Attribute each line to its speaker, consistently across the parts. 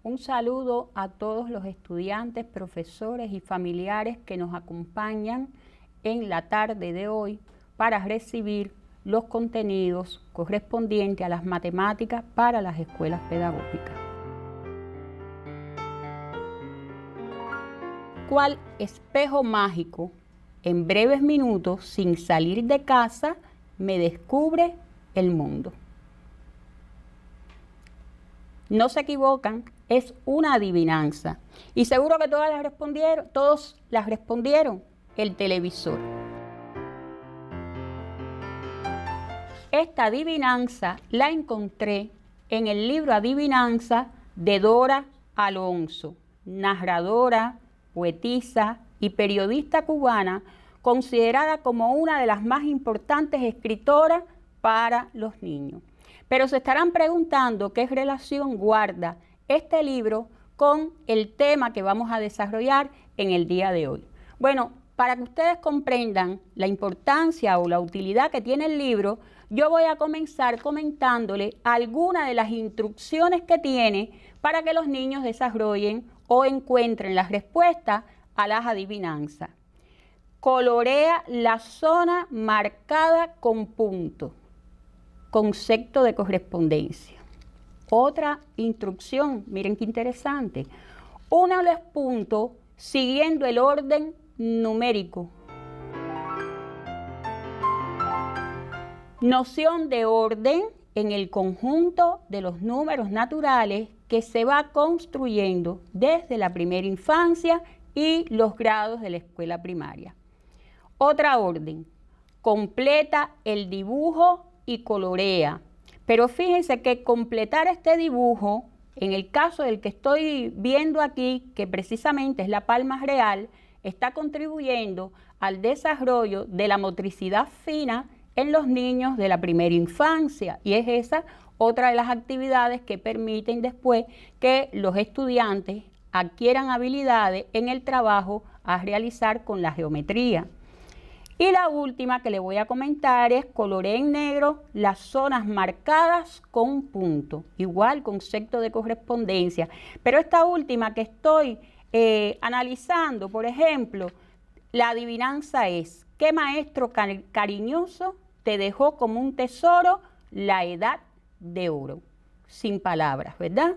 Speaker 1: un saludo a todos los estudiantes, profesores y familiares que nos acompañan en la tarde de hoy para recibir los contenidos correspondientes a las matemáticas para las escuelas pedagógicas. ¿Cuál espejo mágico, en breves minutos, sin salir de casa, me descubre el mundo? No se equivocan, es una adivinanza. Y seguro que todos las respondieron, el televisor. Esta adivinanza la encontré en el libro Adivinanza de Dora Alonso, narradora, poetisa y periodista cubana, considerada como una de las más importantes escritoras para los niños. Pero se estarán preguntando qué relación guarda este libro con el tema que vamos a desarrollar en el día de hoy. Bueno, para que ustedes comprendan la importancia o la utilidad que tiene el libro, yo voy a comenzar comentándole algunas de las instrucciones que tiene para que los niños desarrollen o encuentren las respuestas a las adivinanzas. Colorea la zona marcada con punto. Concepto de correspondencia. Otra instrucción, miren qué interesante. Una los puntos siguiendo el orden numérico. Noción de orden en el conjunto de los números naturales que se va construyendo desde la primera infancia y los grados de la escuela primaria. Otra orden, completa el dibujo y colorea. Pero fíjense que completar este dibujo, en el caso del que estoy viendo aquí, que precisamente es la palma real, está contribuyendo al desarrollo de la motricidad fina en los niños de la primera infancia. Y es esa otra de las actividades que permiten después que los estudiantes adquieran habilidades en el trabajo a realizar con la geometría. Y la última que le voy a comentar es colorear en negro las zonas marcadas con punto. Igual concepto de correspondencia. Pero esta última que estoy analizando, por ejemplo, la adivinanza es: ¿qué maestro cariñoso te dejó como un tesoro la edad de oro? Sin palabras, ¿verdad?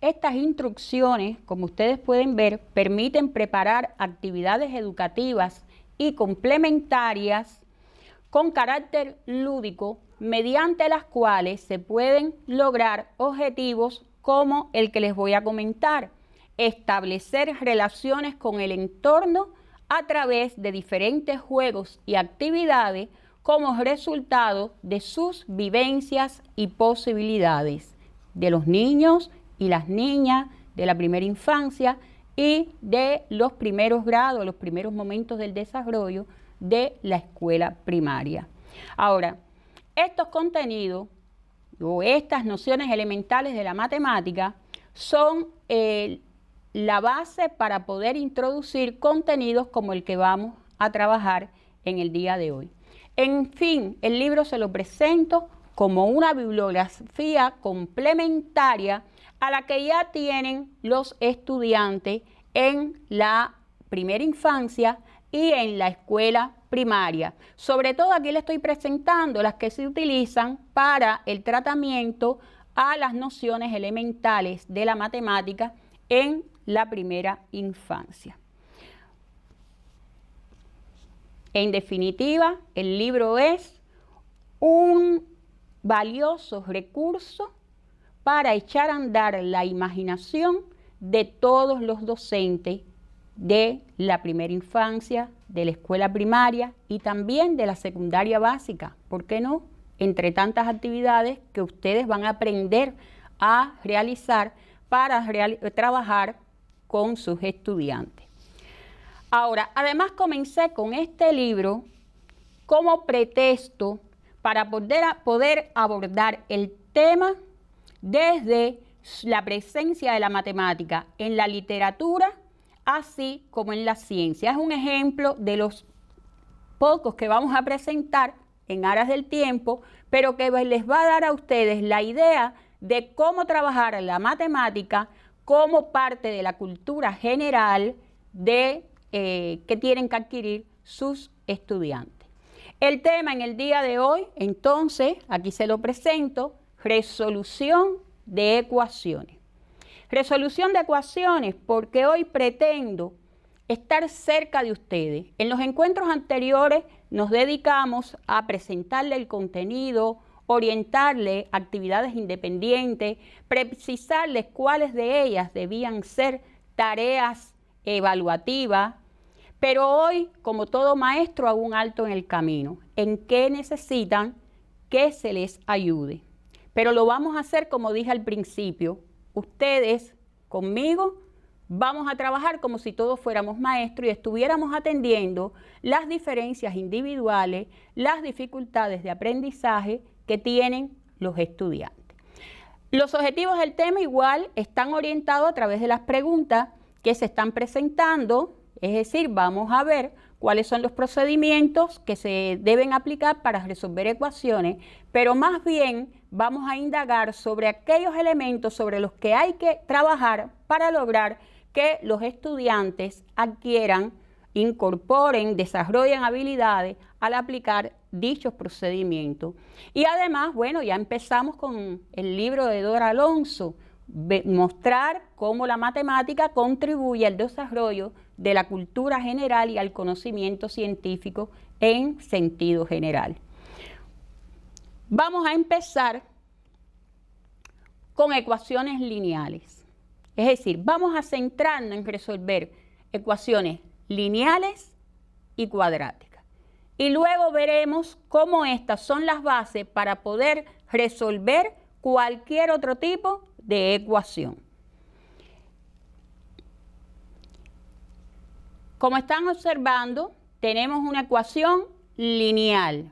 Speaker 1: Estas instrucciones, como ustedes pueden ver, permiten preparar actividades educativas y complementarias con carácter lúdico, mediante las cuales se pueden lograr objetivos como el que les voy a comentar: establecer relaciones con el entorno a través de diferentes juegos y actividades como resultado de sus vivencias y posibilidades de los niños y las niñas de la primera infancia y de los primeros grados, los primeros momentos del desarrollo de la escuela primaria. Ahora, estos contenidos o estas nociones elementales de la matemática son la base para poder introducir contenidos como el que vamos a trabajar en el día de hoy. En fin, el libro se lo presento como una bibliografía complementaria a la que ya tienen los estudiantes en la primera infancia y en la escuela primaria. Sobre todo aquí les estoy presentando las que se utilizan para el tratamiento a las nociones elementales de la matemática en la primera infancia. En definitiva, el libro es un valioso recurso para echar a andar la imaginación de todos los docentes de la primera infancia, de la escuela primaria y también de la secundaria básica. ¿Por qué no? Entre tantas actividades que ustedes van a aprender a realizar para trabajar con sus estudiantes. Ahora, además comencé con este libro como pretexto para poder abordar el tema desde la presencia de la matemática en la literatura, así como en la ciencia. Es un ejemplo de los pocos que vamos a presentar en aras del tiempo, pero que les va a dar a ustedes la idea de cómo trabajar la matemática como parte de la cultura general que tienen que adquirir sus estudiantes. El tema en el día de hoy, entonces, aquí se lo presento, resolución de ecuaciones. Resolución de ecuaciones porque hoy pretendo estar cerca de ustedes. En los encuentros anteriores nos dedicamos a presentarle el contenido, orientarle actividades independientes, precisarles cuáles de ellas debían ser tareas evaluativas, pero hoy, como todo maestro, hago un alto en el camino, en qué necesitan que se les ayude. Pero lo vamos a hacer como dije al principio, ustedes conmigo vamos a trabajar como si todos fuéramos maestros y estuviéramos atendiendo las diferencias individuales, las dificultades de aprendizaje que tienen los estudiantes. Los objetivos del tema igual están orientados a través de las preguntas que se están presentando, es decir, vamos a ver cuáles son los procedimientos que se deben aplicar para resolver ecuaciones, pero más bien vamos a indagar sobre aquellos elementos sobre los que hay que trabajar para lograr que los estudiantes adquieran, incorporen, desarrollen habilidades al aplicar dichos procedimientos. Y además, bueno, ya empezamos con el libro de Dora Alonso, mostrar cómo la matemática contribuye al desarrollo de la cultura general y al conocimiento científico en sentido general. Vamos a empezar con ecuaciones lineales. Es decir, vamos a centrarnos en resolver ecuaciones lineales y cuadráticas. Y luego veremos cómo estas son las bases para poder resolver cualquier otro tipo de ecuación. Como están observando, tenemos una ecuación lineal.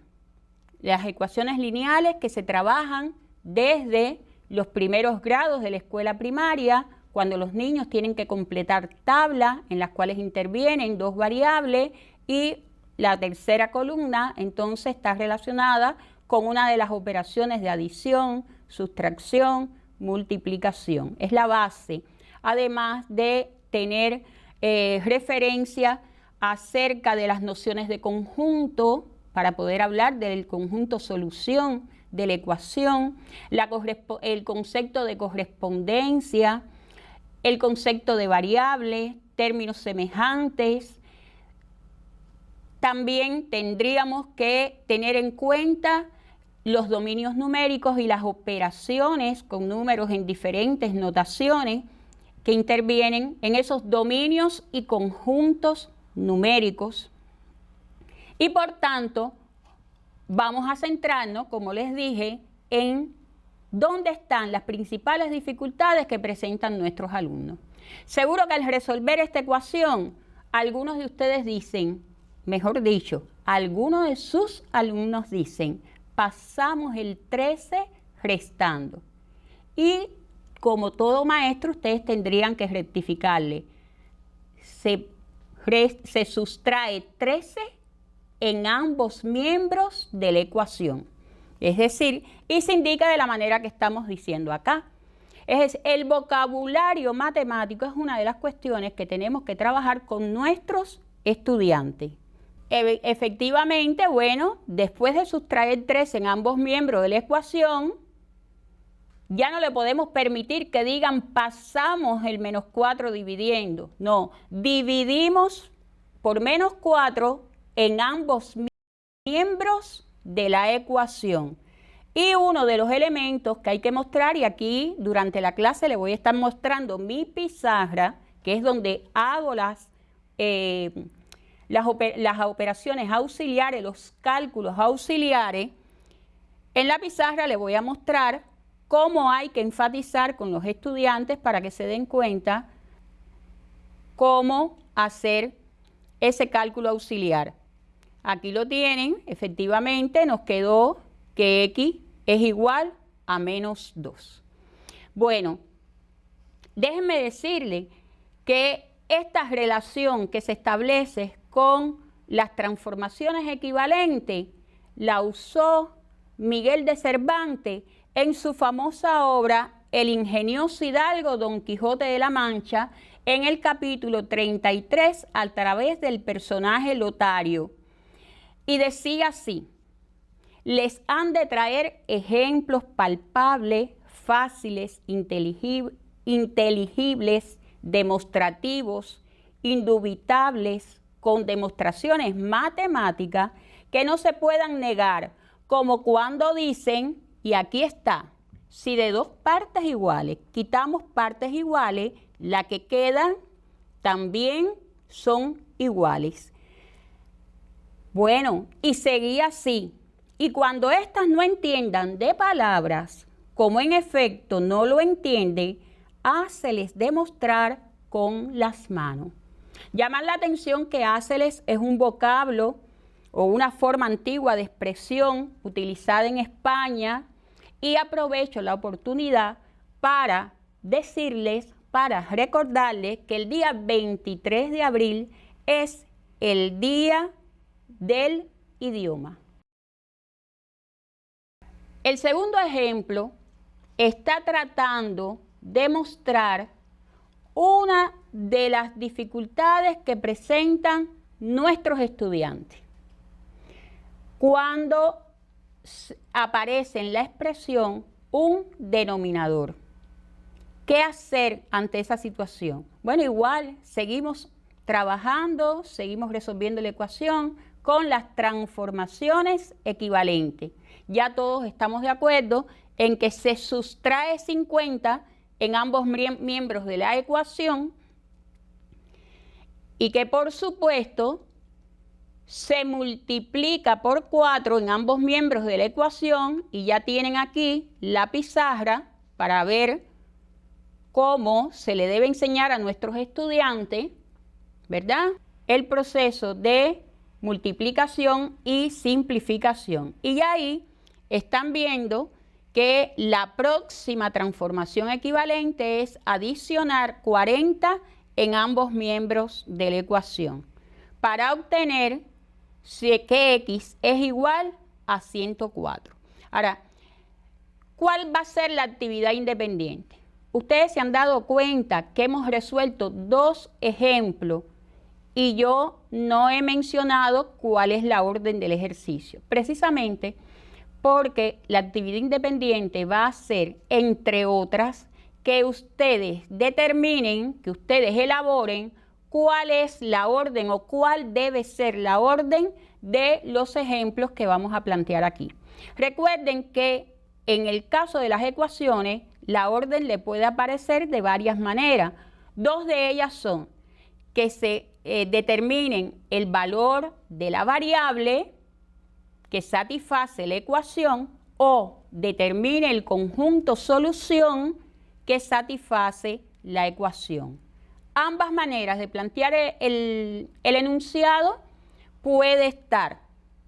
Speaker 1: Las ecuaciones lineales que se trabajan desde los primeros grados de la escuela primaria, cuando los niños tienen que completar tablas en las cuales intervienen dos variables y la tercera columna entonces está relacionada con una de las operaciones de adición, sustracción, multiplicación. Es la base, además de tener referencia acerca de las nociones de conjunto para poder hablar del conjunto solución de la ecuación, el concepto de correspondencia, el concepto de variable, términos semejantes. También tendríamos que tener en cuenta los dominios numéricos y las operaciones con números en diferentes notaciones que intervienen en esos dominios y conjuntos numéricos. Y por tanto, vamos a centrarnos, como les dije, en dónde están las principales dificultades que presentan nuestros alumnos. Seguro que al resolver esta ecuación, algunos de ustedes dicen, mejor dicho, algunos de sus alumnos dicen, pasamos el 13 restando. Y como todo maestro, ustedes tendrían que rectificarle. Se sustrae 13 en ambos miembros de la ecuación. Es decir, y se indica de la manera que estamos diciendo acá. Es decir, el vocabulario matemático es una de las cuestiones que tenemos que trabajar con nuestros estudiantes. Efectivamente, bueno, después de sustraer 13 en ambos miembros de la ecuación, ya no le podemos permitir que digan pasamos el menos 4 dividiendo. No, dividimos por menos 4 en ambos miembros de la ecuación. Y uno de los elementos que hay que mostrar, y aquí durante la clase le voy a estar mostrando mi pizarra, que es donde hago las operaciones auxiliares, los cálculos auxiliares. En la pizarra le voy a mostrar cómo hay que enfatizar con los estudiantes para que se den cuenta cómo hacer ese cálculo auxiliar. Aquí lo tienen, efectivamente nos quedó que x es igual a menos 2. Bueno, déjenme decirle que esta relación que se establece con las transformaciones equivalentes la usó Miguel de Cervantes en su famosa obra El ingenioso hidalgo Don Quijote de la Mancha, en el capítulo 33, a través del personaje Lotario. Y decía así: les han de traer ejemplos palpables, fáciles, inteligibles, demostrativos, indubitables, con demostraciones matemáticas que no se puedan negar, como cuando dicen, y aquí está, si de dos partes iguales quitamos partes iguales, las que quedan también son iguales. Bueno, y seguía así. Y cuando éstas no entiendan de palabras, como en efecto no lo entienden, háceles demostrar con las manos. Llaman la atención que háceles es un vocablo o una forma antigua de expresión utilizada en España, y aprovecho la oportunidad para decirles, para recordarles que el día 23 de abril es el Día del Idioma. El segundo ejemplo está tratando de mostrar una de las dificultades que presentan nuestros estudiantes cuando aparece en la expresión un denominador. ¿Qué hacer ante esa situación? Bueno, igual seguimos trabajando, seguimos resolviendo la ecuación con las transformaciones equivalentes. Ya todos estamos de acuerdo en que se sustrae 50 en ambos miembros de la ecuación y que por supuesto se multiplica por 4 en ambos miembros de la ecuación, y ya tienen aquí la pizarra para ver cómo se le debe enseñar a nuestros estudiantes, ¿verdad?, el proceso de multiplicación y simplificación. Y ahí están viendo que la próxima transformación equivalente es adicionar 40 en ambos miembros de la ecuación para obtener que x es igual a 104. Ahora, ¿cuál va a ser la actividad independiente? Ustedes se han dado cuenta que hemos resuelto dos ejemplos y yo no he mencionado cuál es la orden del ejercicio, precisamente porque la actividad independiente va a ser, entre otras, que ustedes determinen, que ustedes elaboren cuál es la orden o cuál debe ser la orden de los ejemplos que vamos a plantear aquí. Recuerden que en el caso de las ecuaciones, la orden le puede aparecer de varias maneras. Dos de ellas son que se determinen el valor de la variable que satisface la ecuación o determine el conjunto solución que satisface la ecuación. Ambas maneras de plantear el enunciado puede estar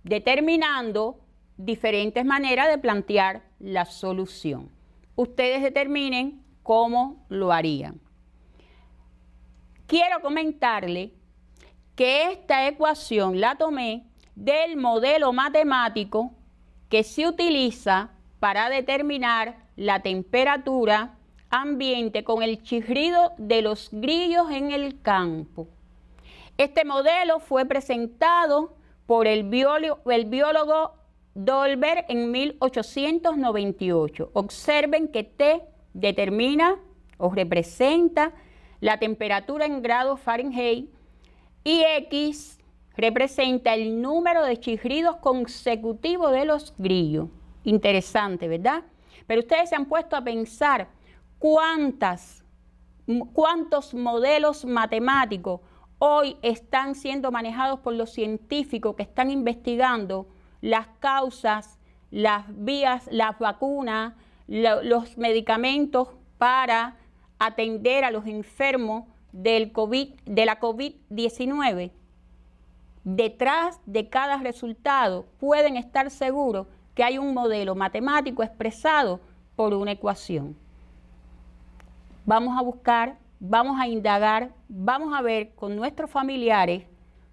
Speaker 1: determinando diferentes maneras de plantear la solución. Ustedes determinen cómo lo harían. Quiero comentarle que esta ecuación la tomé del modelo matemático que se utiliza para determinar la temperatura ambiente con el chirrido de los grillos en el campo. Este modelo fue presentado por el biólogo Dolbear en 1898. Observen que T determina o representa la temperatura en grados Fahrenheit y X representa el número de chirridos consecutivos de los grillos. Interesante, ¿verdad? Pero ustedes se han puesto a pensar cuántos modelos matemáticos hoy están siendo manejados por los científicos que están investigando las causas, las vías, las vacunas, los medicamentos para atender a los enfermos de la COVID-19. Detrás de cada resultado pueden estar seguros que hay un modelo matemático expresado por una ecuación. Vamos a buscar, vamos a indagar, vamos a ver con nuestros familiares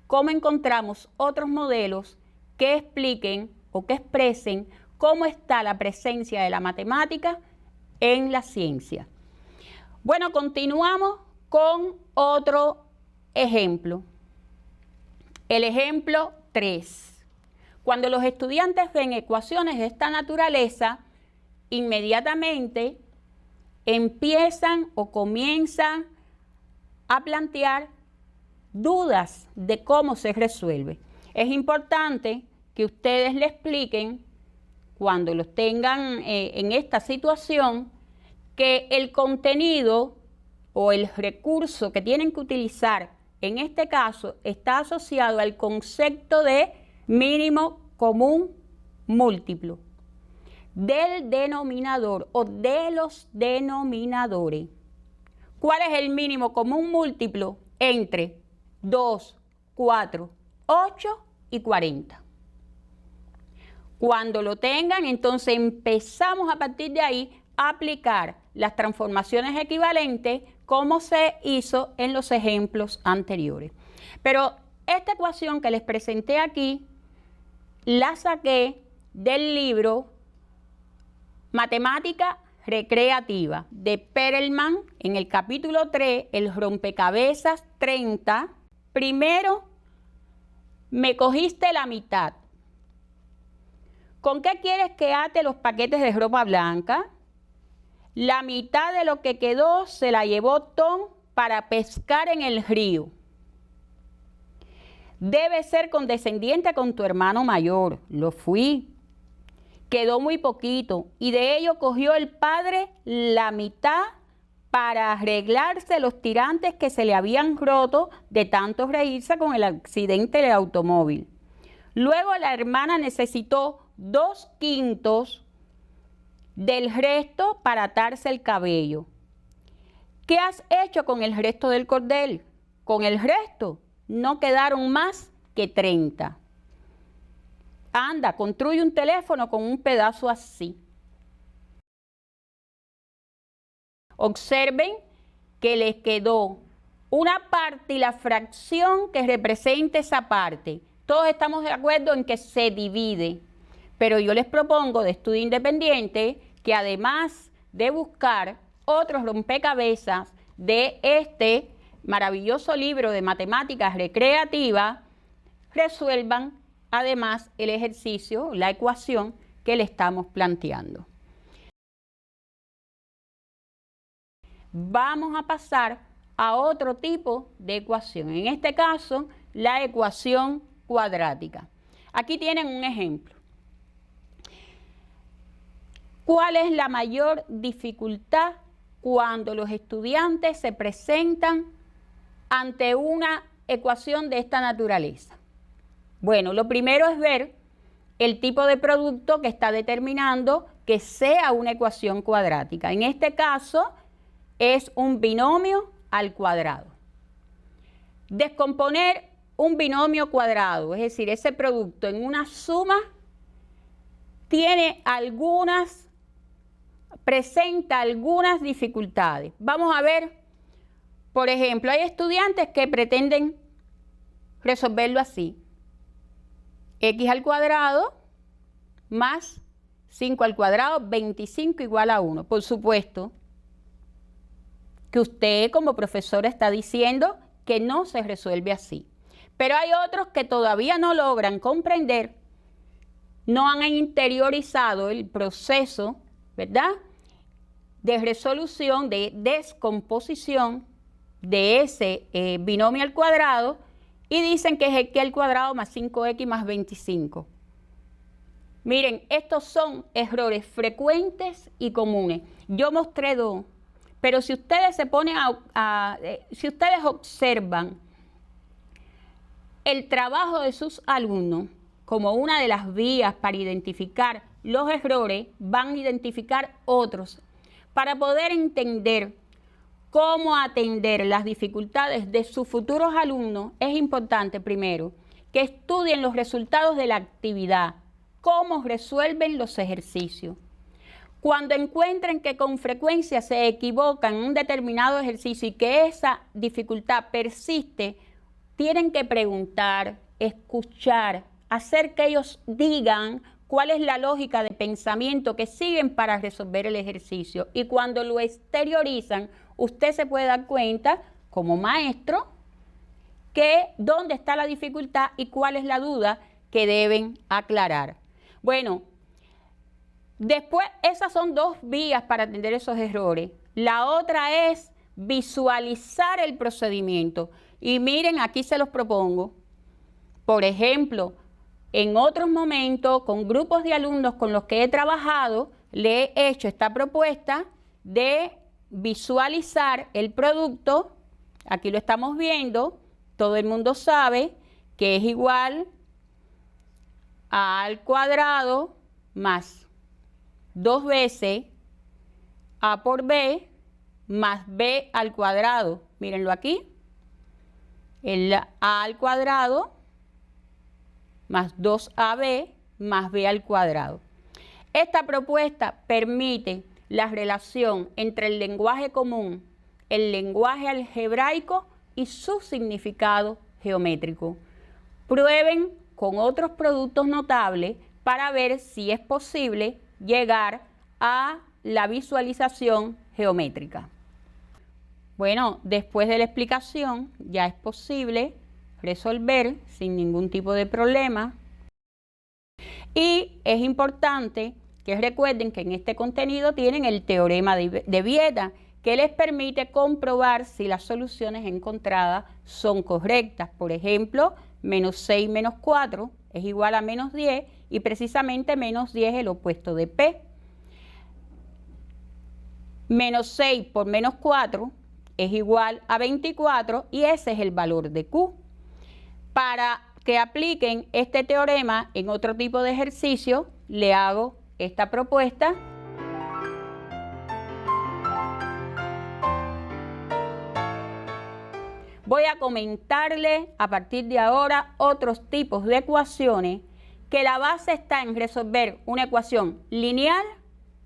Speaker 1: cómo encontramos otros modelos que expliquen o que expresen cómo está la presencia de la matemática en la ciencia. Bueno, continuamos con otro ejemplo. El ejemplo 3. Cuando los estudiantes ven ecuaciones de esta naturaleza, inmediatamente empiezan o comienzan a plantear dudas de cómo se resuelve. Es importante que ustedes le expliquen, cuando los tengan en esta situación, que el contenido o el recurso que tienen que utilizar en este caso está asociado al concepto de mínimo común múltiplo, del denominador o de los denominadores. ¿Cuál es el mínimo común múltiplo entre 2, 4, 8 y 40? Cuando lo tengan, entonces empezamos a partir de ahí a aplicar las transformaciones equivalentes como se hizo en los ejemplos anteriores. Pero esta ecuación que les presenté aquí la saqué del libro Matemática Recreativa de Perelman, en el capítulo 3, el rompecabezas 30. Primero, me cogiste la mitad. ¿Con qué quieres que ate los paquetes de ropa blanca? La mitad de lo que quedó se la llevó Tom para pescar en el río. Debes ser condescendiente con tu hermano mayor. Lo fui. Quedó muy poquito y de ello cogió el padre la mitad para arreglarse los tirantes que se le habían roto de tanto reírse con el accidente del automóvil. Luego la hermana necesitó 2/5 del resto para atarse el cabello. ¿Qué has hecho con el resto del cordel? Con el resto no quedaron más que 30. Anda, construye un teléfono con un pedazo así. Observen que les quedó una parte y la fracción que representa esa parte. Todos estamos de acuerdo en que se divide, pero yo les propongo de estudio independiente que además de buscar otros rompecabezas de este maravilloso libro de matemáticas recreativas, resuelvan además el ejercicio, la ecuación que le estamos planteando. Vamos a pasar a otro tipo de ecuación, en este caso la ecuación cuadrática. Aquí tienen un ejemplo. ¿Cuál es la mayor dificultad cuando los estudiantes se presentan ante una ecuación de esta naturaleza? Bueno, lo primero es ver el tipo de producto que está determinando que sea una ecuación cuadrática. En este caso es un binomio al cuadrado. Descomponer un binomio cuadrado, es decir, ese producto en una suma, presenta algunas dificultades. Vamos a ver, por ejemplo, hay estudiantes que pretenden resolverlo así. X al cuadrado más 5 al cuadrado, 25 igual a 1. Por supuesto que usted como profesor está diciendo que no se resuelve así. Pero hay otros que todavía no logran comprender, no han interiorizado el proceso, ¿verdad?, de resolución, de descomposición de ese binomio al cuadrado, y dicen que es x al cuadrado más 5x más 25. Miren, estos son errores frecuentes y comunes. Yo mostré dos, pero si ustedes se ponen si ustedes observan el trabajo de sus alumnos como una de las vías para identificar los errores, van a identificar otros. Para poder entender cómo atender las dificultades de sus futuros alumnos, es importante primero que estudien los resultados de la actividad, cómo resuelven los ejercicios. Cuando encuentren que con frecuencia se equivocan en un determinado ejercicio y que esa dificultad persiste, tienen que preguntar, escuchar, hacer que ellos digan cuál es la lógica de pensamiento que siguen para resolver el ejercicio. Y cuando lo exteriorizan, usted se puede dar cuenta, como maestro, que dónde está la dificultad y cuál es la duda que deben aclarar. Bueno, después esas son dos vías para atender esos errores. La otra es visualizar el procedimiento. Y miren, aquí se los propongo. Por ejemplo, en otros momentos, con grupos de alumnos con los que he trabajado, le he hecho esta propuesta de visualizar el producto. Aquí lo estamos viendo. Todo el mundo sabe que es igual a al cuadrado más 2 veces a por b más b al cuadrado. Mírenlo aquí. El a al cuadrado más 2ab más b al cuadrado. Esta propuesta permite la relación entre el lenguaje común, el lenguaje algebraico y su significado geométrico. Prueben con otros productos notables para ver si es posible llegar a la visualización geométrica. Bueno, después de la explicación ya es posible resolver sin ningún tipo de problema. Y es importante que recuerden que en este contenido tienen el teorema de Vieta, que les permite comprobar si las soluciones encontradas son correctas. Por ejemplo, menos 6 menos 4 es igual a menos 10 y precisamente menos 10 es el opuesto de P. Menos 6 por menos 4 es igual a 24 y ese es el valor de Q. Para que apliquen este teorema en otro tipo de ejercicio, le hago esta propuesta. Voy a comentarle a partir de ahora otros tipos de ecuaciones que la base está en resolver una ecuación lineal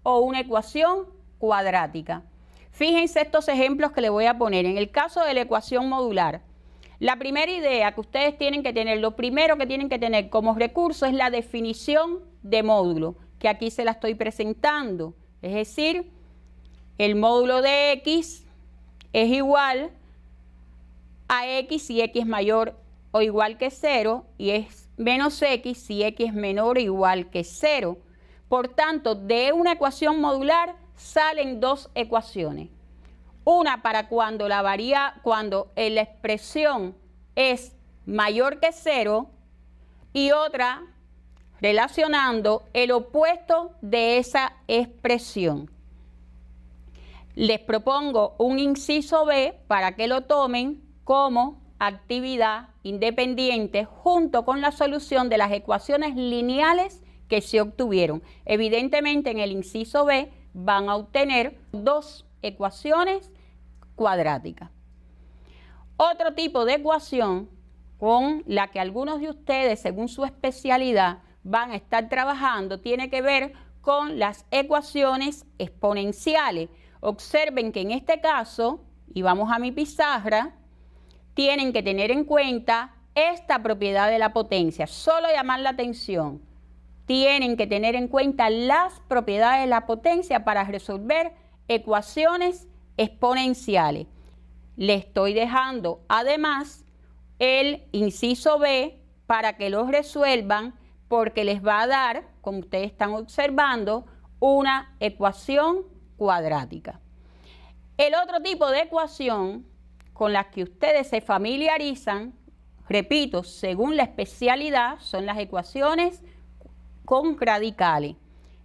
Speaker 1: o una ecuación cuadrática. Fíjense estos ejemplos que le voy a poner. En el caso de la ecuación modular, la primera idea que ustedes tienen que tener, lo primero que tienen que tener como recurso es la definición de módulo, que aquí se la estoy presentando. Es decir, el módulo de x es igual a x si x es mayor o igual que 0 y es menos x si x es menor o igual que 0. Por tanto, de una ecuación modular salen dos ecuaciones. Una para cuando la expresión es mayor que 0 y otra relacionando el opuesto de esa expresión. Les propongo un inciso B para que lo tomen como actividad independiente junto con la solución de las ecuaciones lineales que se obtuvieron. Evidentemente en el inciso B van a obtener dos ecuaciones cuadráticas. Otro tipo de ecuación con la que algunos de ustedes, según su especialidad, van a estar trabajando, tiene que ver con las ecuaciones exponenciales. Observen que en este caso, y vamos a mi pizarra, tienen que tener en cuenta esta propiedad de la potencia. Solo llamar la atención. Tienen que tener en cuenta las propiedades de la potencia para resolver ecuaciones exponenciales. Le estoy dejando además el inciso B para que lo resuelvan porque les va a dar, como ustedes están observando, una ecuación cuadrática. El otro tipo de ecuación con las que ustedes se familiarizan, repito, según la especialidad, son las ecuaciones con radicales.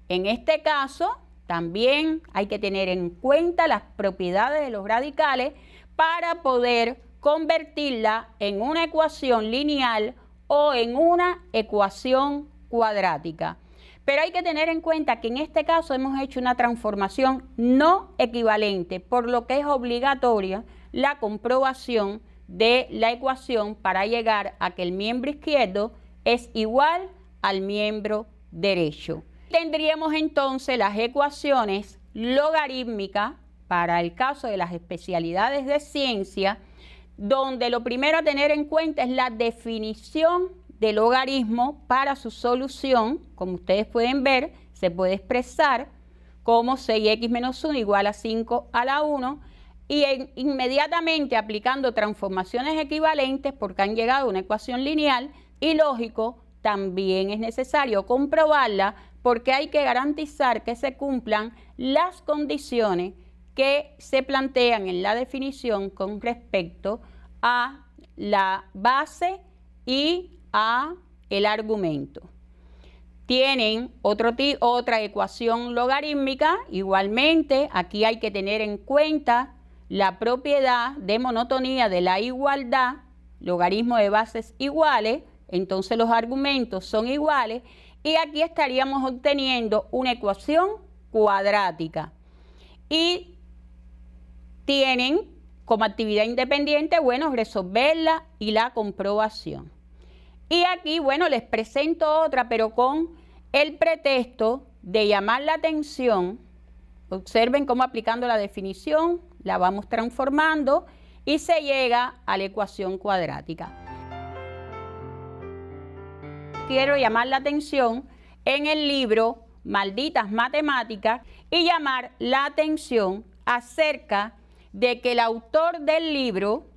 Speaker 1: En este caso, también hay que tener en cuenta las propiedades de los radicales para poder convertirla en una ecuación lineal o en una ecuación cuadrática. Pero hay que tener en cuenta que en este caso hemos hecho una transformación no equivalente, por lo que es obligatoria la comprobación de la ecuación para llegar a que el miembro izquierdo es igual al miembro derecho. Tendríamos entonces las ecuaciones logarítmicas para el caso de las especialidades de ciencia, donde lo primero a tener en cuenta es la definición de logaritmo para su solución. Como ustedes pueden ver, se puede expresar como 6x menos 1 igual a 5 a la 1 y inmediatamente aplicando transformaciones equivalentes, porque han llegado a una ecuación lineal, y lógico, también es necesario comprobarla porque hay que garantizar que se cumplan las condiciones que se plantean en la definición con respecto a la base y a el argumento. Tienen otra ecuación logarítmica, igualmente aquí hay que tener en cuenta la propiedad de monotonía de la igualdad, logaritmo de bases iguales, entonces los argumentos son iguales y aquí estaríamos obteniendo una ecuación cuadrática. Y tienen como actividad independiente, bueno, resolverla y la comprobación. Y aquí, bueno, les presento otra, pero con el pretexto de llamar la atención. Observen cómo aplicando la definición la vamos transformando y se llega a la ecuación cuadrática. Quiero llamar la atención en el libro Malditas Matemáticas y llamar la atención acerca de que el autor del libro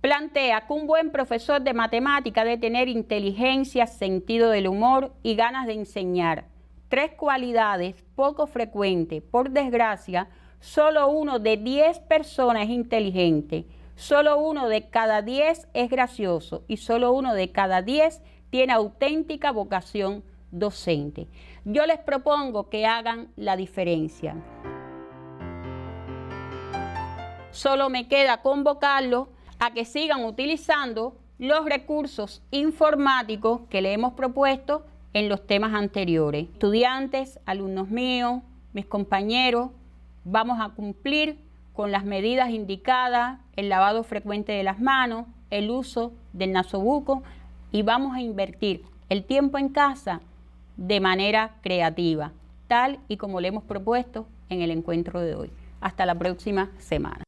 Speaker 1: plantea que un buen profesor de matemática debe tener inteligencia, sentido del humor y ganas de enseñar. 3 cualidades poco frecuentes. Por desgracia, solo 1 de 10 personas es inteligente, solo 1 de cada 10 es gracioso y solo 1 de cada 10 tiene auténtica vocación docente. Yo les propongo que hagan la diferencia. Solo me queda convocarlos a que sigan utilizando los recursos informáticos que le hemos propuesto en los temas anteriores. Estudiantes, alumnos míos, mis compañeros, vamos a cumplir con las medidas indicadas, el lavado frecuente de las manos, el uso del nasobuco y vamos a invertir el tiempo en casa de manera creativa, tal y como le hemos propuesto en el encuentro de hoy. Hasta la próxima semana.